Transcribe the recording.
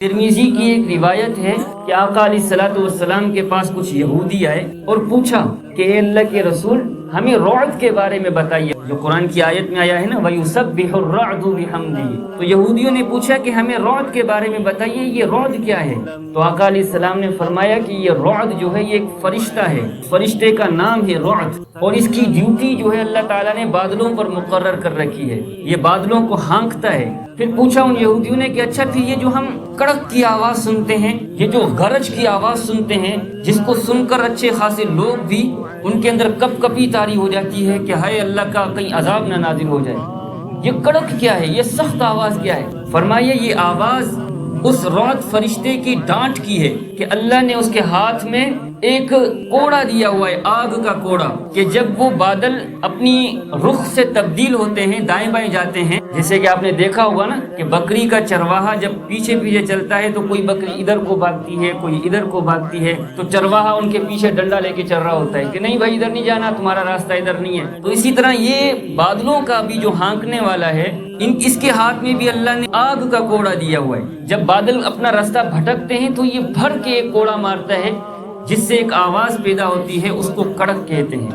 ترمیزی کی ایک روایت ہے کہ آقا علیہ الصلوۃ والسلام کے پاس کچھ یہودی آئے اور پوچھا کہ اے اللہ کے رسول ہمیں رعد کے بارے میں بتائیے، جو قرآن کی آیت میں آیا ہے نا وَيُسَبِّحُ الرَّعْدُ بِحَمْدِهِ، تو یہودیوں نے پوچھا کہ ہمیں رعد کے بارے میں بتائیے، یہ رعد کیا ہے؟ تو آقا علیہ السلام نے فرمایا کہ یہ رعد جو ہے یہ ایک فرشتہ ہے، فرشتے کا نام ہے رعد، اور اس کی ڈیوٹی جو ہے اللہ تعالیٰ نے بادلوں پر مقرر کر رکھی ہے، یہ بادلوں کو ہانکتا ہے۔ پھر پوچھا ان یہودیوں نے کہ اچھا پھر یہ جو ہم کڑک کی آواز سنتے ہیں، یہ جو گرج کی آواز سنتے ہیں، جس کو سن کر اچھے خاصے لوگ بھی ان کے اندر کپ کپی طاری ہو جاتی ہے کہ ہائے اللہ کا کہیں عذاب نہ نازل ہو جائے، یہ کڑک کیا ہے، یہ سخت آواز کیا ہے؟ فرمایا یہ آواز اس رعد فرشتے کی ڈانٹ کی ہے کہ اللہ نے اس کے ہاتھ میں ایک کوڑا دیا ہوا ہے، آگ کا کوڑا، کہ جب وہ بادل اپنی رخ سے تبدیل ہوتے ہیں، دائیں بائیں جاتے ہیں، جیسے کہ آپ نے دیکھا ہوگا نا کہ بکری کا چرواہا جب پیچھے پیچھے چلتا ہے تو کوئی بکری ادھر کو بھاگتی ہے، کوئی ادھر کو بھاگتی ہے، تو چرواہا ان کے پیچھے ڈنڈا لے کے چل رہا ہوتا ہے کہ نہیں بھائی ادھر نہیں جانا، تمہارا راستہ ادھر نہیں ہے۔ تو اسی طرح یہ بادلوں کا بھی جو ہانکنے والا ہے، اس کے ہاتھ میں بھی اللہ نے آگ کا کوڑا دیا ہوا ہے، جب بادل اپنا راستہ بھٹکتے ہیں تو یہ بھر کے ایک کوڑا مارتا ہے جس سے ایک آواز پیدا ہوتی ہے، اس کو کڑک کہتے ہیں۔